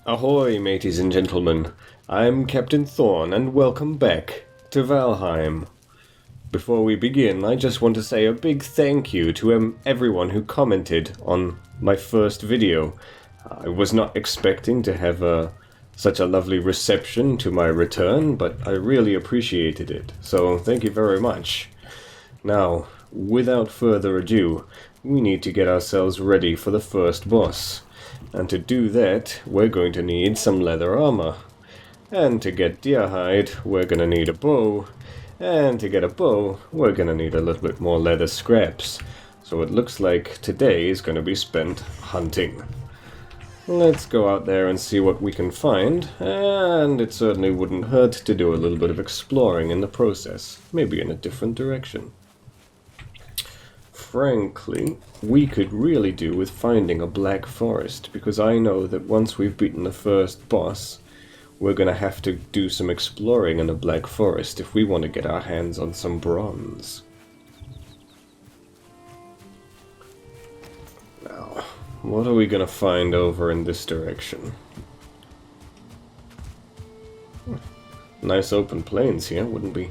Ahoy, mateys and gentlemen. I'm Captain Thorn, and welcome back to Valheim. Before we begin, I just want to say a big thank you to everyone who commented on my first video. I was not expecting to have such a lovely reception to my return, but I really appreciated it, so thank you very much. Now, without further ado, we need to get ourselves ready for the first boss. And to do that, we're going to need some leather armor. And to get deer hide, we're going to need a bow. And to get a bow, we're going to need a little bit more leather scraps. So it looks like today is going to be spent hunting. Let's go out there and see what we can find. And it certainly wouldn't hurt to do a little bit of exploring in the process. Maybe in a different direction. Frankly, we could really do with finding a black forest, because I know that once we've beaten the first boss, we're going to have to do some exploring in a black forest if we want to get our hands on some bronze. Now, what are we going to find over in this direction? Nice open plains here, wouldn't be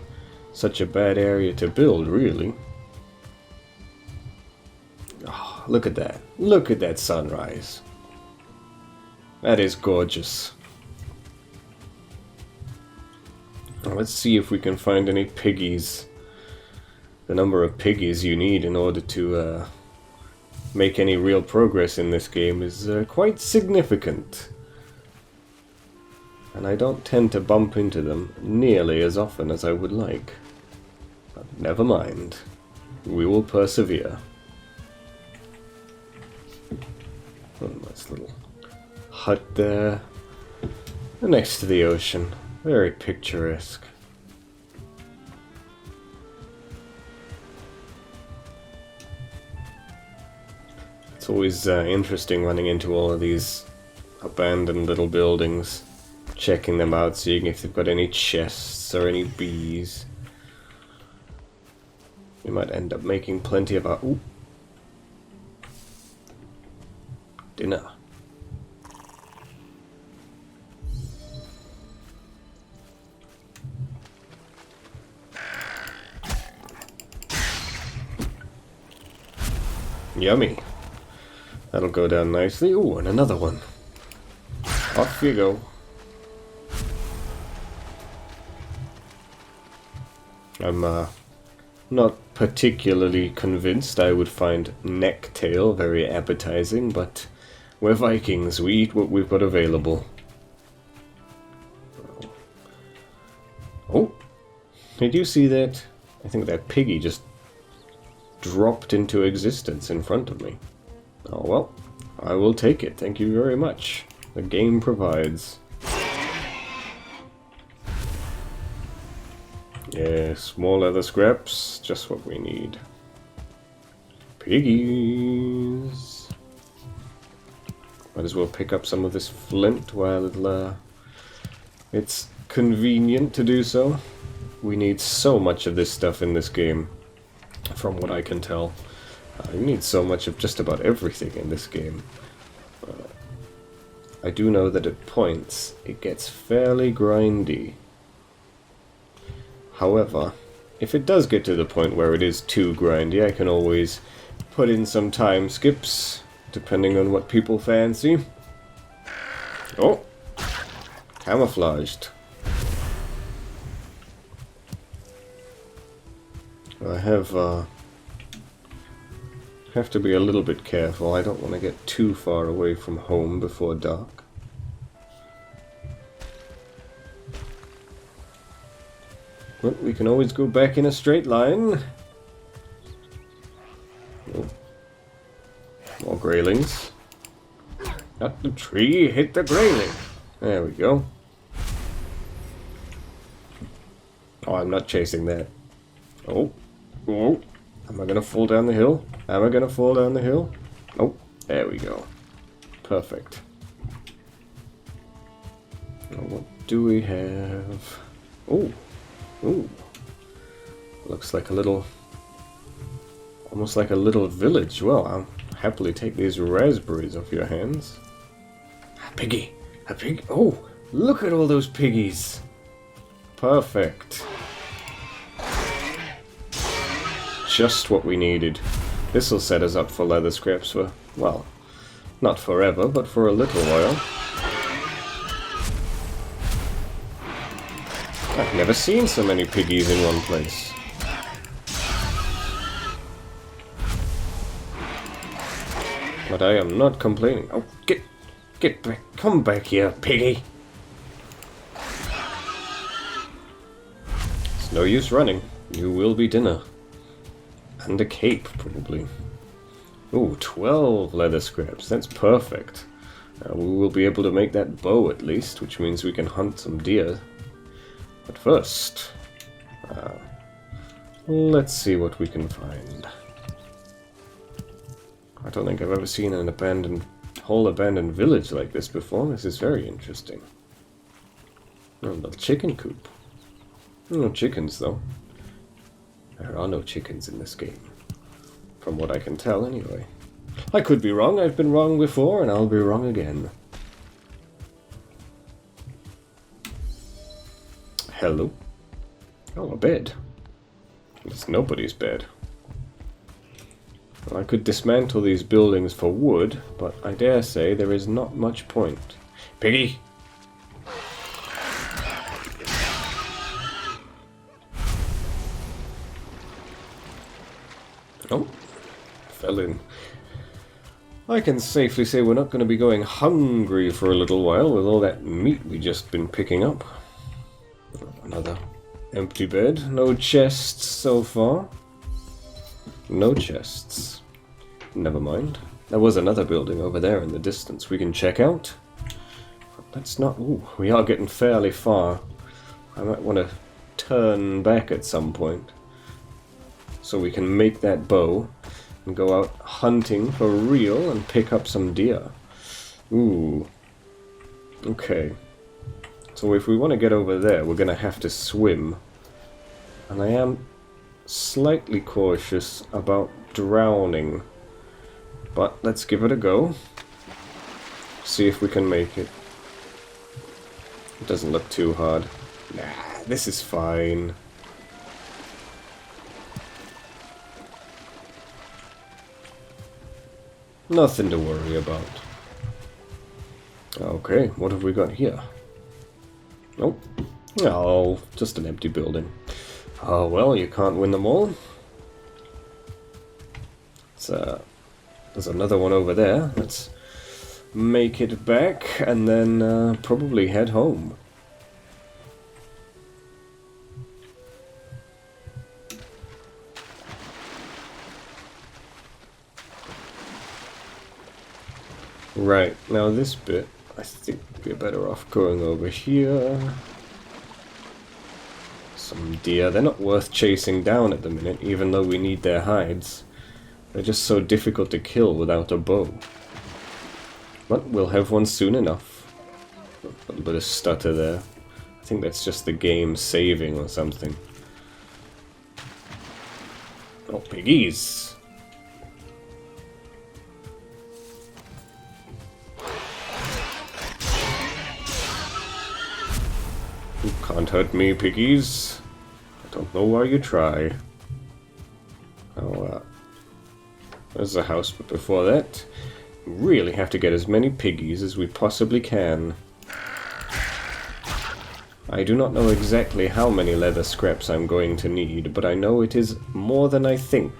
such a bad area to build, really. Look at that. Look at that sunrise. That is gorgeous. Now let's see if we can find any piggies. The number of piggies you need in order to make any real progress in this game is quite significant. And I don't tend to bump into them nearly as often as I would like. But never mind. We will persevere. Oh, nice little hut there, next to the ocean. Very picturesque. It's always interesting running into all of these abandoned little buildings, checking them out, seeing if they've got any chests or any bees. We might end up making plenty of our... Ooh. Dinner. Yummy. That'll go down nicely. Ooh, and another one. Off you go. I'm not particularly convinced I would find necktail very appetizing, but we're Vikings, we eat what we've got available. Oh, did you see that? I think that piggy just dropped into existence in front of me. Oh well, I will take it, thank you very much. The game provides. Yes, more leather scraps, just what we need. Piggies. Might as well pick up some of this flint while it's convenient to do so. We need so much of this stuff in this game, from what I can tell. You need so much of just about everything in this game. I do know that at points it gets fairly grindy. However, if it does get to the point where it is too grindy, I can always put in some time skips, depending on what people fancy. Oh! Camouflaged. I have to be a little bit careful. I don't want to get too far away from home before dark. But we can always go back in a straight line. Oh. More graylings. Not the tree, hit the grayling. There we go. Oh, I'm not chasing that. Oh. Oh. Am I gonna fall down the hill? Am I gonna fall down the hill? Oh, there we go. Perfect. Now what do we have? Oh. Oh. Looks like a little... almost like a little village. Well, I'll happily take these raspberries off your hands. Piggy! A pig? Oh, look at all those piggies. Perfect. Just what we needed. This'll set us up for leather scraps for, well, not forever, but for a little while. I've never seen so many piggies in one place. But I am not complaining. Oh, get back. Come back here, piggy. It's no use running. You will be dinner. And a cape, probably. Ooh, 12 leather scraps. That's perfect. We will be able to make that bow at least, which means we can hunt some deer. But first, let's see what we can find. I don't think I've ever seen an whole abandoned village like this before. This is very interesting. Oh, the chicken coop. No chickens, though. There are no chickens in this game. From what I can tell, anyway. I could be wrong. I've been wrong before, and I'll be wrong again. Hello? Oh, a bed. It's nobody's bed. Well, I could dismantle these buildings for wood, but I dare say there is not much point. Piggy! Oh, fell in. I can safely say we're not going to be going hungry for a little while with all that meat we just been picking up. Another empty bed. No chests so far. No chests. Never mind. There was another building over there in the distance we can check out. That's not... Ooh, we are getting fairly far. I might want to turn back at some point. So we can make that bow and go out hunting for real and pick up some deer. Ooh. Okay. So if we want to get over there, we're going to have to swim. And I am slightly cautious about drowning. But let's give it a go. See if we can make it. It doesn't look too hard. Nah, this is fine. Nothing to worry about. Okay, what have we got here? Nope. Oh, just an empty building. Oh well, you can't win them all. There's another one over there. Let's make it back and then probably head home. Right, now this bit, I think we're better off going over here. Some deer. They're not worth chasing down at the minute, even though we need their hides. They're just so difficult to kill without a bow. But we'll have one soon enough. A little bit of stutter there. I think that's just the game saving or something. Oh, piggies! You can't hurt me, piggies. I don't know why you try. Oh, there's the house, but before that, we really have to get as many piggies as we possibly can. I do not know exactly how many leather scraps I'm going to need, but I know it is more than I think.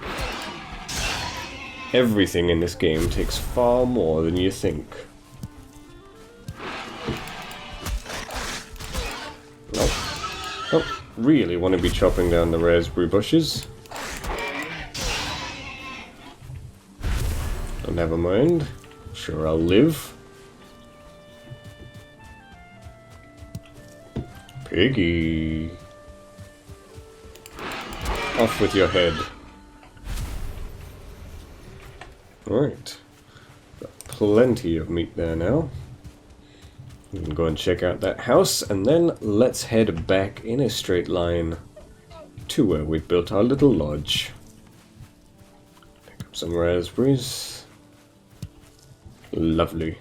Everything in this game takes far more than you think. Don't really want to be chopping down the raspberry bushes. Oh, never mind. Sure, I'll live. Piggy. Off with your head. Alright. Got plenty of meat there now. We can go and check out that house, and then let's head back in a straight line to where we built our little lodge. Pick up some raspberries. Lovely.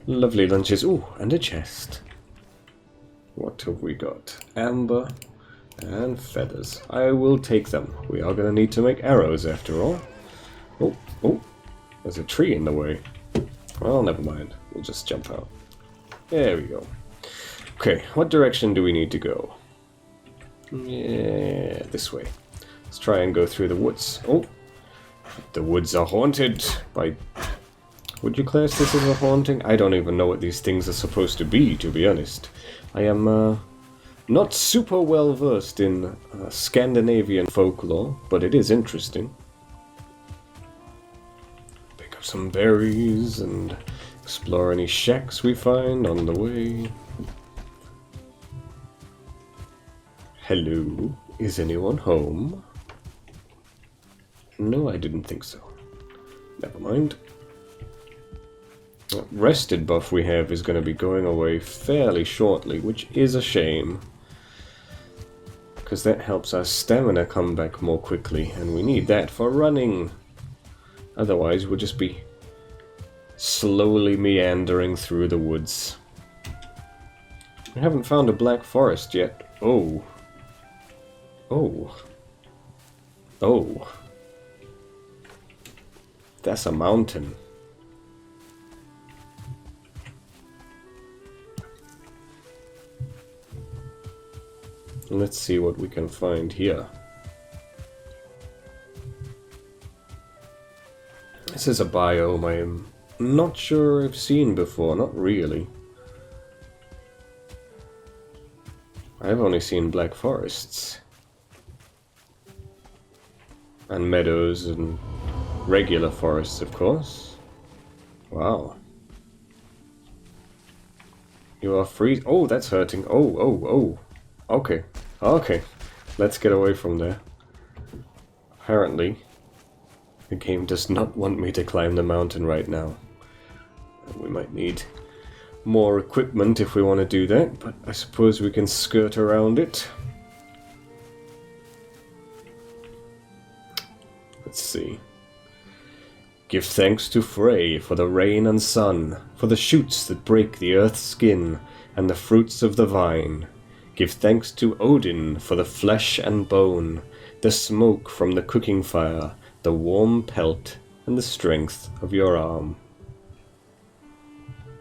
Lovely lunches. Ooh, and a chest. What have we got? Amber and feathers. I will take them. We are going to need to make arrows after all. Oh, oh, there's a tree in the way. Well, never mind. We'll just jump out. There we go. Okay, what direction do we need to go? Yeah, this way. Let's try and go through the woods. Oh, the woods are haunted by... Would you class this as a haunting? I don't even know what these things are supposed to be, to be honest. I am not super well versed in Scandinavian folklore, but it is interesting. Pick up some berries and explore any shacks we find on the way. Hello, is anyone home? No, I didn't think so. Never mind. That rested buff we have is going to be going away fairly shortly, which is a shame. Because that helps our stamina come back more quickly, and we need that for running. Otherwise, we'll just be slowly meandering through the woods. We haven't found a black forest yet. Oh. Oh. Oh. That's a mountain. Let's see what we can find here. This is a biome I am not sure I've seen before, not really. I've only seen black forests. And meadows and regular forests, of course. Wow. You are free. Oh, that's hurting. Oh, oh, oh. Okay. Okay. Let's get away from there. Apparently, the game does not want me to climb the mountain right now. We might need more equipment if we want to do that, but I suppose we can skirt around it. Let's see. Give thanks to Frey for the rain and sun, for the shoots that break the earth's skin, and the fruits of the vine. Give thanks to Odin for the flesh and bone, the smoke from the cooking fire, the warm pelt, and the strength of your arm.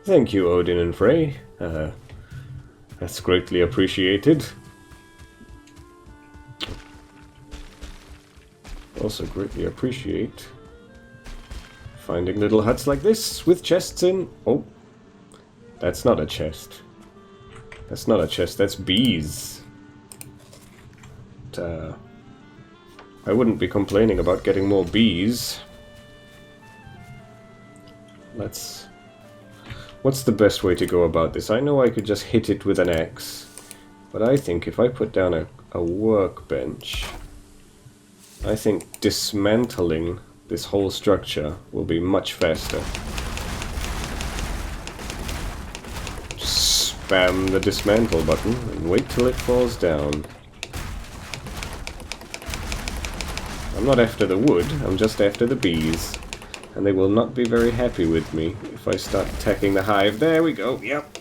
Thank you, Odin and Frey. That's greatly appreciated. Also greatly appreciate finding little huts like this with chests in. Oh, that's not a chest. That's not a chest, that's bees. But, I wouldn't be complaining about getting more bees. What's the best way to go about this? I know I could just hit it with an axe, but I think if I put down a workbench, I think dismantling this whole structure will be much faster. Just spam the dismantle button and wait till it falls down. I'm not after the wood, I'm just after the bees. And they will not be very happy with me if I start attacking the hive. There we go, yep.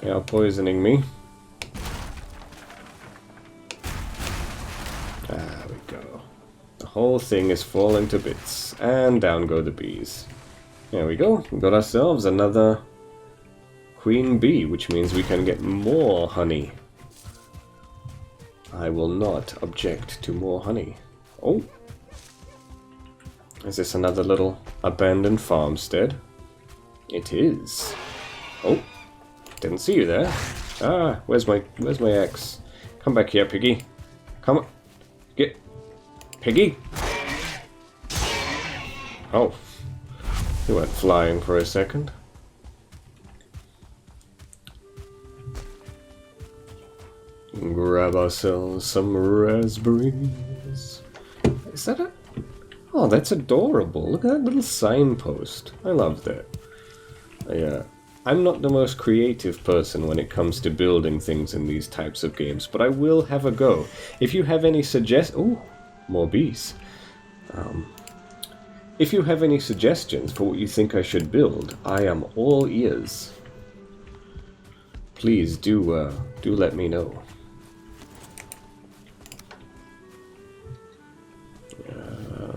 They are poisoning me. There we go. The whole thing is falling to bits. And down go the bees. There we go. We got ourselves another queen bee, which means we can get more honey. I will not object to more honey. Oh! Is this another little abandoned farmstead? It is. Oh! Didn't see you there. Ah, where's my axe? Come back here, piggy. Come on. Get... Piggy? Oh. He went flying for a second. Grab ourselves some raspberries. Is that a... Oh, that's adorable. Look at that little signpost. I love that. I'm not the most creative person when it comes to building things in these types of games, but I will have a go. If you have any Oh, more bees. If you have any suggestions for what you think I should build, I am all ears. Please do let me know.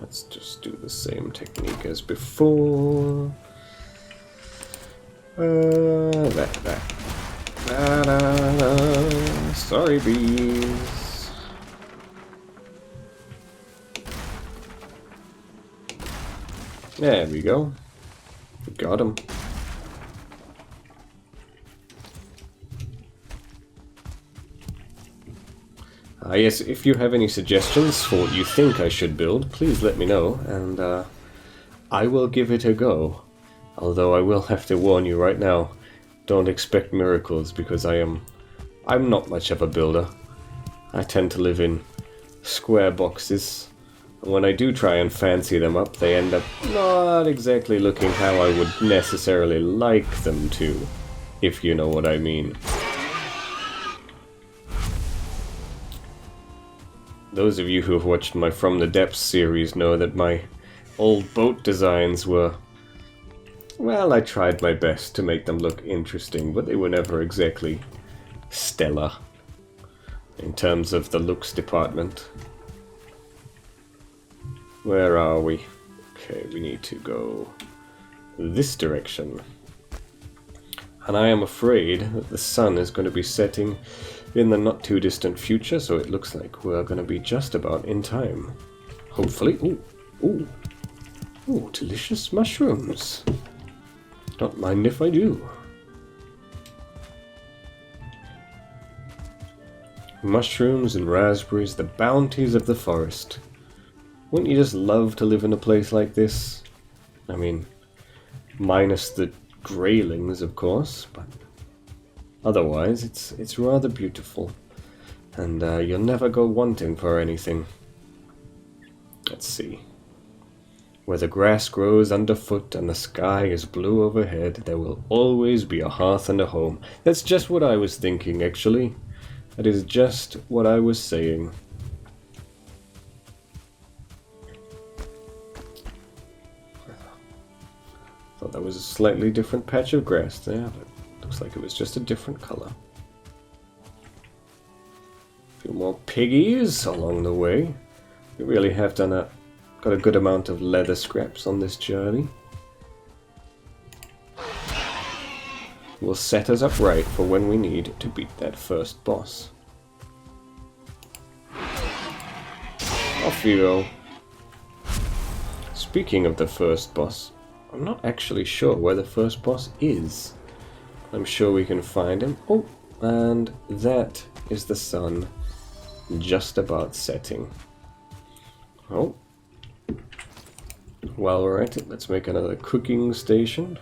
Let's just do the same technique as before. That. Sorry, bees. There we go. We got him. Yes, if you have any suggestions for what you think I should build, please let me know, and I will give it a go. Although I will have to warn you right now, don't expect miracles, because I'm not much of a builder. I tend to live in square boxes, and when I do try and fancy them up, they end up not exactly looking how I would necessarily like them to, if you know what I mean. Those of you who have watched my From the Depths series know that my old boat designs were... well, I tried my best to make them look interesting, but they were never exactly stellar in terms of the looks department. Where are we? Okay, we need to go this direction. And I am afraid that the sun is going to be setting in the not too distant future, so it looks like we're going to be just about in time. Hopefully. Ooh, delicious mushrooms. Don't mind if I do. Mushrooms and raspberries, the bounties of the forest. Wouldn't you just love to live in a place like this? I mean, minus the graylings, of course, but otherwise it's rather beautiful. And you'll never go wanting for anything. Let's see. Where the grass grows underfoot and the sky is blue overhead, there will always be a hearth and a home. That's just what I was thinking, actually. That is just what I was saying. Thought that was a slightly different patch of grass there, but looks like it was just a different color. A few more piggies along the way. We really have got a good amount of leather scraps on this journey. Will set us up right for when we need to beat that first boss. Off you go. Speaking of the first boss, I'm not actually sure where the first boss is. I'm sure we can find him. Oh, and that is the sun just about setting. Oh. While we're at it, let's make another cooking station.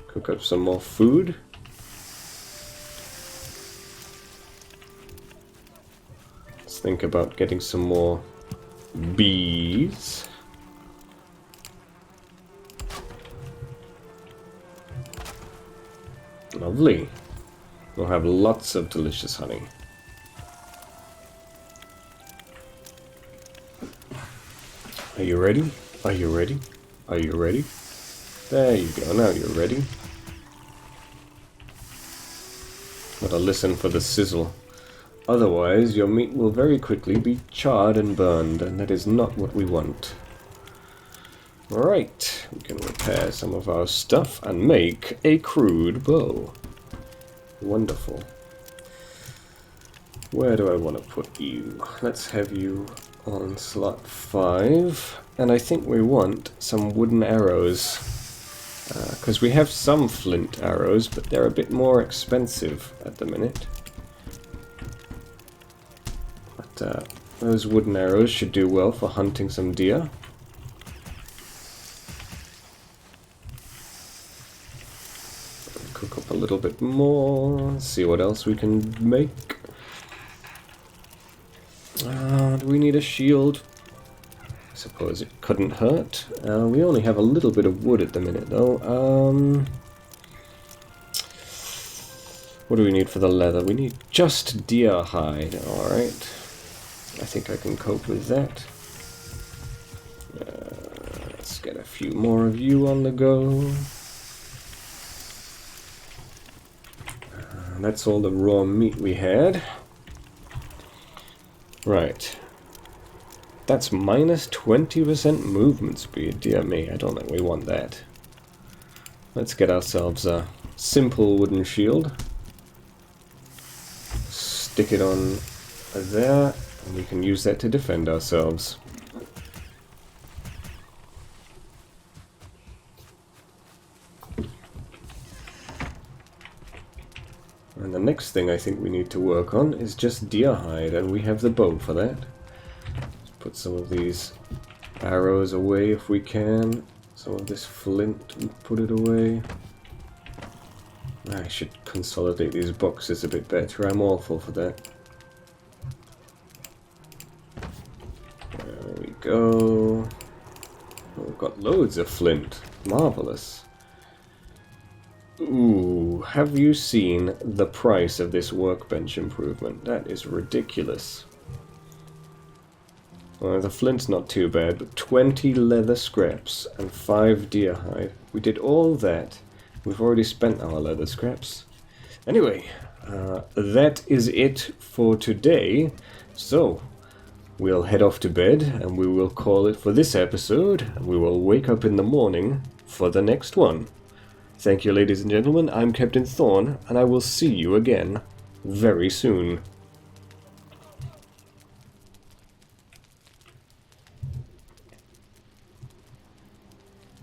Cook up some more food. Let's think about getting some more bees. Lovely. We'll have lots of delicious honey. Are you ready? Are you ready? Are you ready? There you go, now you're ready. Gotta listen for the sizzle. Otherwise, your meat will very quickly be charred and burned, and that is not what we want. Right, we can repair some of our stuff and make a crude bow. Wonderful. Where do I want to put you? Let's have you on slot 5. And I think we want some wooden arrows. Because we have some flint arrows, but they're a bit more expensive at the minute. But those wooden arrows should do well for hunting some deer. Cook up a little bit more, see what else we can make. Do we need a shield? I suppose it couldn't hurt. We only have a little bit of wood at the minute, though. What do we need for the leather? We need just deer hide. Alright. I think I can cope with that. get a few more of you on the go. That's all the raw meat we had. Right. That's minus 20% movement speed. Dear me, I don't think we want that. Let's get ourselves a simple wooden shield. Stick it on there, and we can use that to defend ourselves. And the next thing I think we need to work on is just deer hide, and we have the bow for that. Let's put some of these arrows away if we can. Some of this flint and put it away. I should consolidate these boxes a bit better. I'm awful for that. There we go. Oh, we've got loads of flint. Marvelous. Ooh, have you seen the price of this workbench improvement? That is ridiculous. Well, the flint's not too bad, but 20 leather scraps and 5 deer hide. We did all that. We've already spent our leather scraps. Anyway, that is it for today. So, we'll head off to bed, and we will call it for this episode, and we will wake up in the morning for the next one. Thank you, ladies and gentlemen. I'm Captain Thorn, and I will see you again very soon.